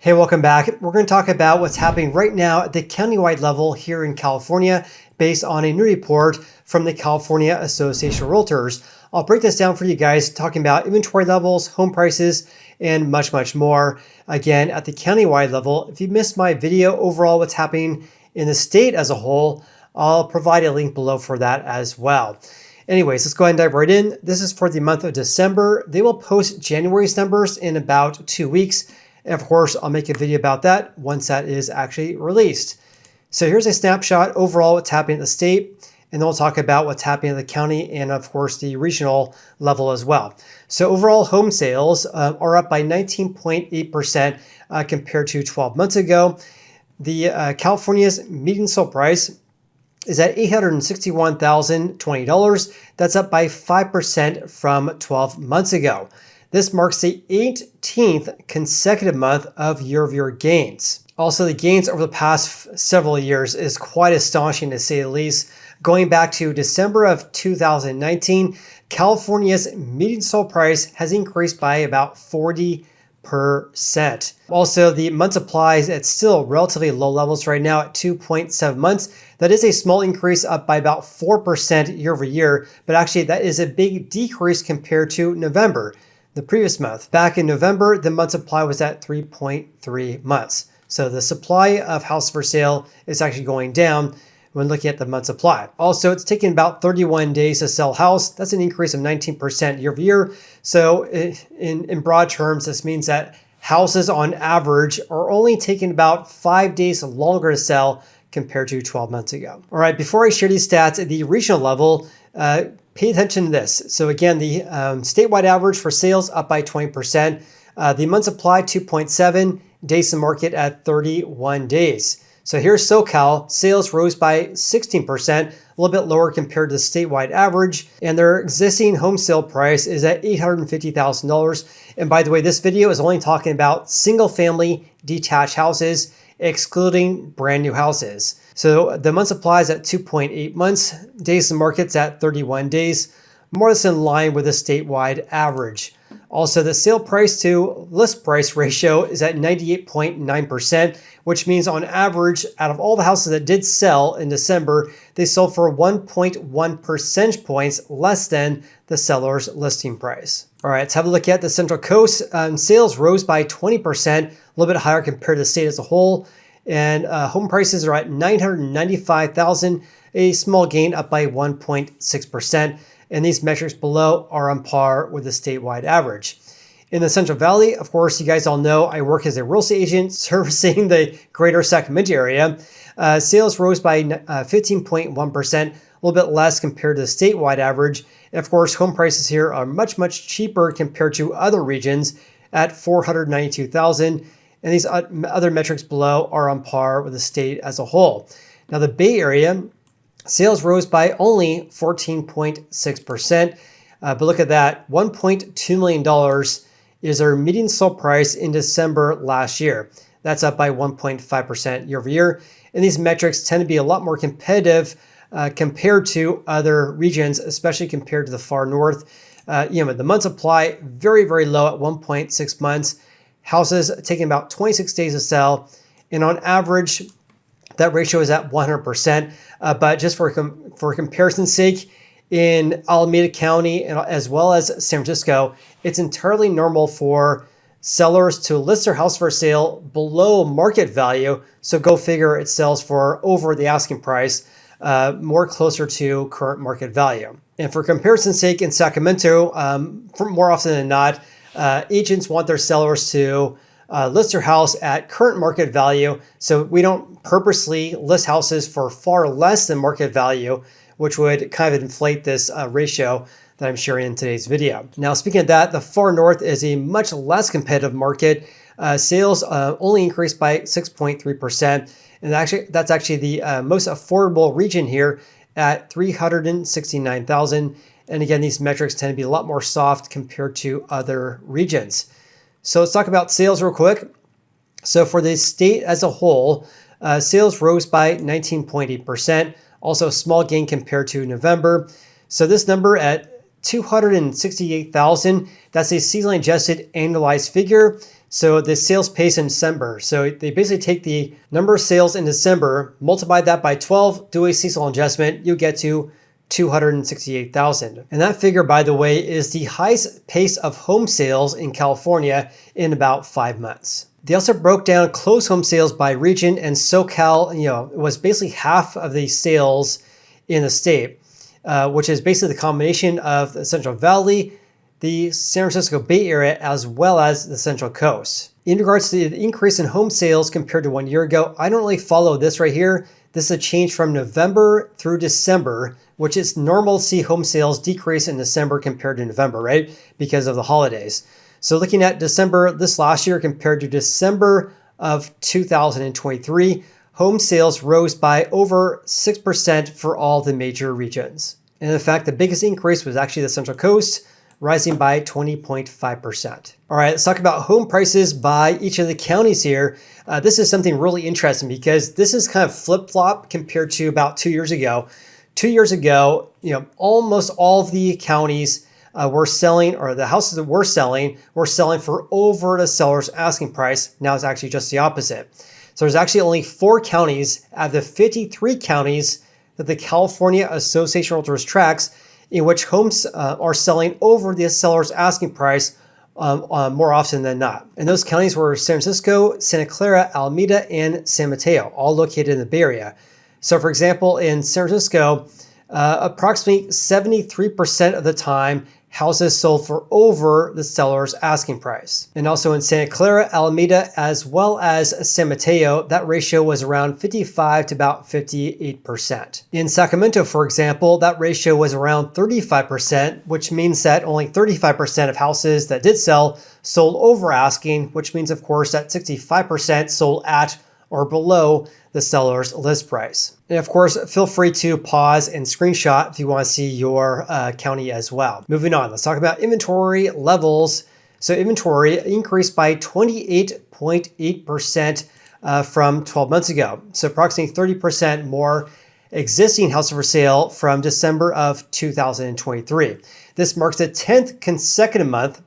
Hey, welcome back. We're going to talk about what's happening right now at the countywide level here in California based on a new report from the California Association of Realtors. I'll break this down for you guys, talking about inventory levels, home prices, and much, much more. Again, at the countywide level, if you missed my video overall what's happening in the state as a whole, I'll provide a link below for that as well. Anyways, let's go ahead and dive right in. This is for the month of December. They will post January's numbers in about 2 weeks. And of course, I'll make a video about that once that is actually released. So here's a snapshot overall what's happening in the state, and then we'll talk about what's happening in the county and of course the regional level as well. So overall home sales are up by 19.8% compared to 12 months ago. The California's median sale price is at $861,020. That's up by 5% from 12 months ago. This marks the 18th consecutive month of year-over-year gains. Also, the gains over the past several years is quite astonishing to say the least. Going back to December of 2019, California's median sale price has increased by about 40%. Also, the month supply is at still relatively low levels right now at 2.7 months. That is a small increase, up by about 4% year over year, but actually that is a big decrease compared to November, the previous month. Back in November, the month supply was at 3.3 months. So the supply of houses for sale is actually going down when looking at the month supply. Also, it's taking about 31 days to sell a house. That's an increase of 19% year over year. So in broad terms, this means that houses on average are only taking about 5 days longer to sell compared to 12 months ago. All right, before I share these stats at the regional level, pay attention to this. So again, the statewide average for sales up by 20%. The month supply 2.7, days to market at 31 days. So here's SoCal, sales rose by 16%, a little bit lower compared to the statewide average, and their existing home sale price is at $850,000. And by the way, this video is only talking about single family detached houses, excluding brand new houses. So the month supply is at 2.8 months, days to market's at 31 days, more or less in line with the statewide average. Also, the sale price to list price ratio is at 98.9%, which means on average, out of all the houses that did sell in December, they sold for 1.1 percentage points less than the seller's listing price. All right, let's have a look at the Central Coast. Sales rose by 20%, a little bit higher compared to the state as a whole. And home prices are at $995,000, a small gain up by 1.6%. And these metrics below are on par with the statewide average. In the Central Valley, of course, you guys all know I work as a real estate agent servicing the greater Sacramento area. Sales rose by 15.1%, a little bit less compared to the statewide average. And of course, home prices here are much, much cheaper compared to other regions at $492,000. And these other metrics below are on par with the state as a whole. Now, the Bay Area, sales rose by only 14.6%. But look at that, $1.2 million is our median sale price in December last year. That's up by 1.5% year over year. And these metrics tend to be a lot more competitive compared to other regions, especially compared to the far north. The month supply, very, very low at 1.6 months. Houses taking about 26 days to sell. And on average, that ratio is at 100%. But just for comparison's sake, in Alameda County and as well as San Francisco, it's entirely normal for sellers to list their house for sale below market value. So go figure, it sells for over the asking price, more closer to current market value. And for comparison's sake, in Sacramento, more often than not, agents want their sellers to list their house at current market value. So we don't purposely list houses for far less than market value, which would kind of inflate this ratio that I'm sharing in today's video. Now, speaking of that, the far north is a much less competitive market. Sales only increased by 6.3%. And that's actually the most affordable region here at $369,000. And again, these metrics tend to be a lot more soft compared to other regions. So let's talk about sales real quick. So for the state as a whole, sales rose by 19.8%. Also a small gain compared to November. So this number at $268,000, that's a seasonally adjusted annualized figure. So the sales pace in December. So they basically take the number of sales in December, multiply that by 12, do a seasonal adjustment, you get to 268,000. And that figure, by the way, is the highest pace of home sales in California in about 5 months. They also broke down closed home sales by region, and SoCal, was basically half of the sales in the state, which is basically the combination of the Central Valley, the San Francisco Bay Area, as well as the Central Coast. In regards to the increase in home sales compared to 1 year ago, I don't really follow this right here. This is a change from November through December, which is normal to see home sales decrease in December compared to November, right? Because of the holidays. So looking at December this last year compared to December of 2023, home sales rose by over 6% for all the major regions. And in fact, the biggest increase was actually the Central Coast, rising by 20.5%. All right, let's talk about home prices by each of the counties here. This is something really interesting because this is kind of flip-flop compared to about 2 years ago. 2 years ago, almost all of the counties were selling, or the houses that were selling for over the seller's asking price. Now it's actually just the opposite. So there's actually only 4 counties out of the 53 counties that the California Association of Realtors tracks in which homes are selling over the seller's asking price more often than not. And those counties were San Francisco, Santa Clara, Alameda, and San Mateo, all located in the Bay Area. So for example, in San Francisco, approximately 73% of the time, houses sold for over the seller's asking price. And also in Santa Clara, Alameda, as well as San Mateo, that ratio was around 55 to about 58%. In Sacramento, for example, that ratio was around 35%, which means that only 35% of houses that did sell sold over asking, which means, of course, that 65% sold at or below the seller's list price. And of course, feel free to pause and screenshot if you want to see your county as well. Moving on, let's talk about inventory levels. So inventory increased by 28.8% from 12 months ago. So approximately 30% more existing houses for sale from December of 2023. This marks the 10th consecutive month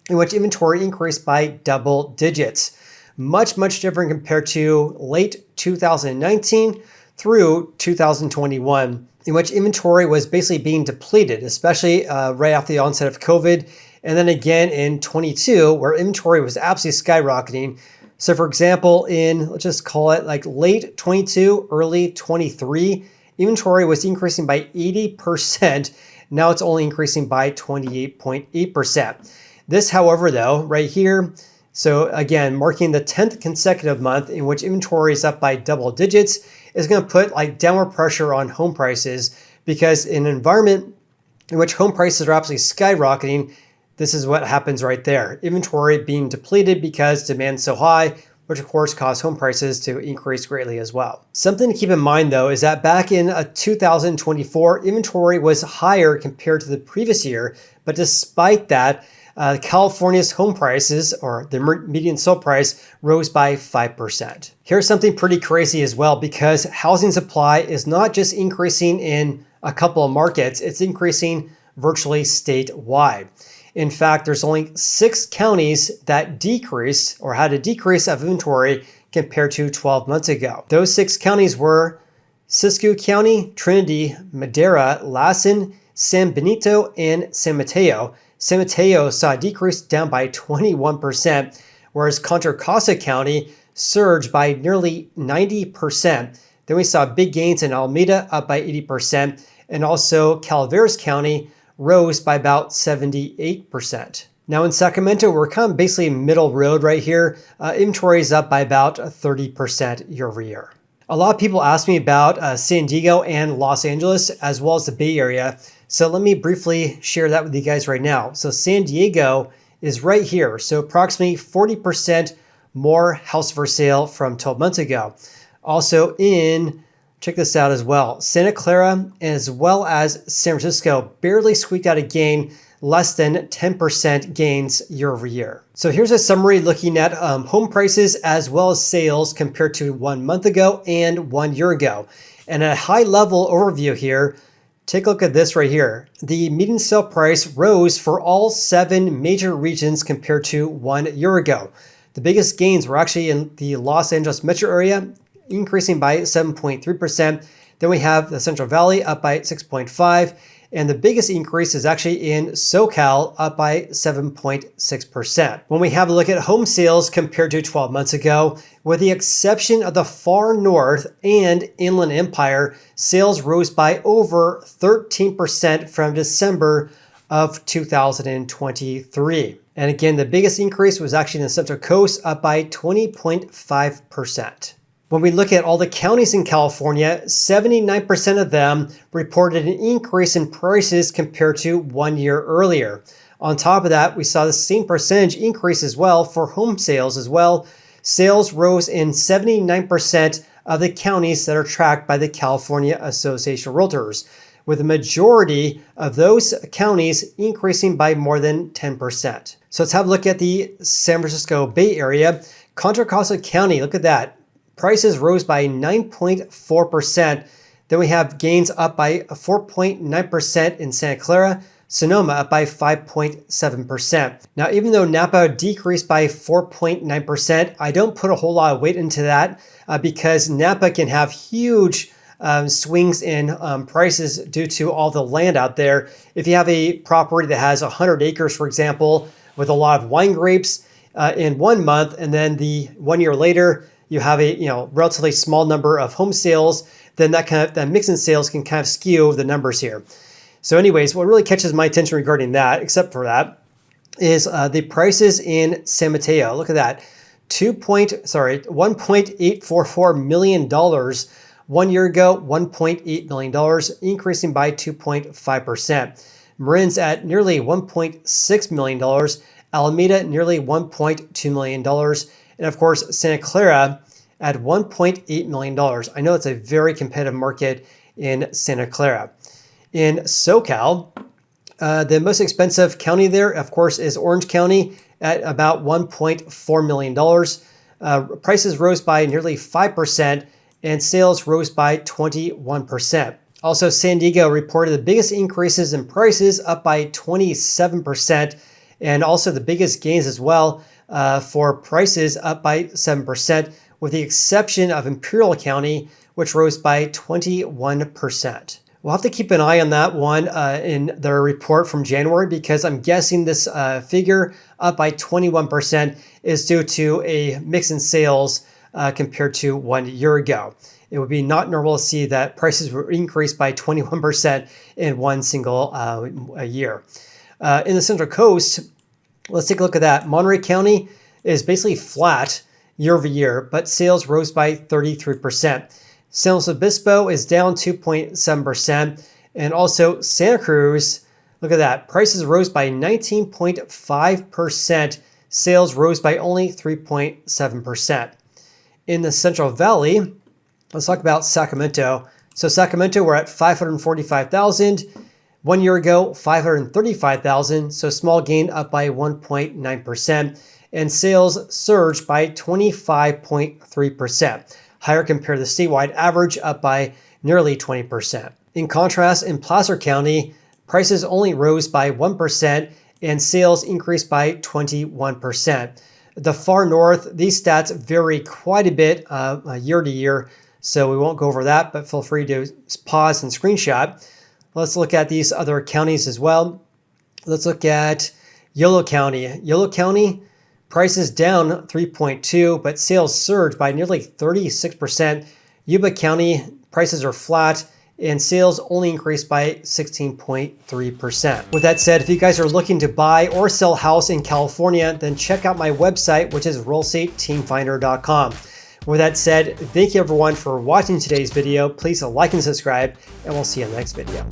in which inventory increased by double digits. Much different compared to late 2019 through 2021, in which inventory was basically being depleted, especially right after the onset of COVID. And then again in 22, where inventory was absolutely skyrocketing. So for example, in, let's just call it like late 22, early 23, inventory was increasing by 80%. Now it's only increasing by 28.8%. This, however, though, right here, so again, marking the 10th consecutive month in which inventory is up by double digits, is going to put like downward pressure on home prices, because in an environment in which home prices are absolutely skyrocketing, this is what happens right there. Inventory being depleted because demand's so high, which of course caused home prices to increase greatly as well. Something to keep in mind though is that back in 2024, inventory was higher compared to the previous year, but despite that, California's home prices, or the median sale price, rose by 5%. Here's something pretty crazy as well, because housing supply is not just increasing in a couple of markets, it's increasing virtually statewide. In fact, there's only 6 counties that decreased or had a decrease of inventory compared to 12 months ago. Those 6 counties were Siskiyou County, Trinity, Madera, Lassen, San Benito, and San Mateo. San Mateo saw a decrease down by 21%, whereas Contra Costa County surged by nearly 90%. Then we saw big gains in Alameda, up by 80%, and also Calaveras County rose by about 78%. Now in Sacramento, we're kind of basically middle road right here. Inventory is up by about 30% year over year. A lot of people ask me about San Diego and Los Angeles, as well as the Bay Area. So let me briefly share that with you guys right now. So San Diego is right here. So approximately 40% more house for sale from 12 months ago. Also check this out as well, Santa Clara as well as San Francisco barely squeaked out a gain, less than 10% gains year over year. So here's a summary looking at home prices as well as sales compared to 1 month ago and 1 year ago. And a high level overview here, take a look at this right here. The median sale price rose for all 7 major regions compared to 1 year ago. The biggest gains were actually in the Los Angeles metro area, increasing by 7.3%. Then we have the Central Valley up by 6.5%. And the biggest increase is actually in SoCal, up by 7.6%. When we have a look at home sales compared to 12 months ago, with the exception of the far north and Inland Empire, sales rose by over 13% from December of 2023. And again, the biggest increase was actually in the Central Coast, up by 20.5%. When we look at all the counties in California, 79% of them reported an increase in prices compared to 1 year earlier. On top of that, we saw the same percentage increase as well for home sales as well. Sales rose in 79% of the counties that are tracked by the California Association of Realtors, with the majority of those counties increasing by more than 10%. So let's have a look at the San Francisco Bay Area. Contra Costa County, look at that. Prices rose by 9.4%. Then we have gains up by 4.9% in Santa Clara, Sonoma up by 5.7%. Now, even though Napa decreased by 4.9%, I don't put a whole lot of weight into that because Napa can have huge swings in prices due to all the land out there. If you have a property that has 100 acres, for example, with a lot of wine grapes in 1 month, and then the 1 year later, you have a relatively small number of home sales, then that mix in sales can kind of skew the numbers here. So anyways, what really catches my attention regarding that, except for that, is the prices in San Mateo. Look at that, $1.844 million. 1 year ago, $1.8 million, increasing by 2.5%. Marin's at nearly $1.6 million. Alameda, nearly $1.2 million. And of course, Santa Clara at $1.8 million. I know it's a very competitive market in Santa Clara. In SoCal, the most expensive county there, of course, is Orange County at about $1.4 million. Prices rose by nearly 5% and sales rose by 21%. Also, San Diego reported the biggest increases in prices, up by 27%, and also the biggest gains as well. For prices up by 7%, with the exception of Imperial County, which rose by 21%. We'll have to keep an eye on that one in their report from January, because I'm guessing this figure up by 21% is due to a mix in sales compared to 1 year ago. It would be not normal to see that prices were increased by 21% in one single year. In the Central Coast, let's take a look at that. Monterey County is basically flat year over year, but sales rose by 33%. San Luis Obispo is down 2.7%. And also Santa Cruz, look at that. Prices rose by 19.5%. Sales rose by only 3.7%. In the Central Valley, let's talk about Sacramento. So Sacramento, we're at 545,000. 1 year ago, 535,000, so small gain, up by 1.9%, and sales surged by 25.3%, higher compared to the statewide average, up by nearly 20%. In contrast, in Placer County, prices only rose by 1% and sales increased by 21%. The far north, these stats vary quite a bit year to year, so we won't go over that, but feel free to pause and screenshot. Let's look at these other counties as well. Let's look at Yolo County. Yolo County, prices down 3.2%, but sales surged by nearly 36%. Yuba County, prices are flat and sales only increased by 16.3%. With that said, if you guys are looking to buy or sell a house in California, then check out my website, which is realestateteamfinder.com. With that said, thank you everyone for watching today's video. Please like and subscribe, and we'll see you in the next video.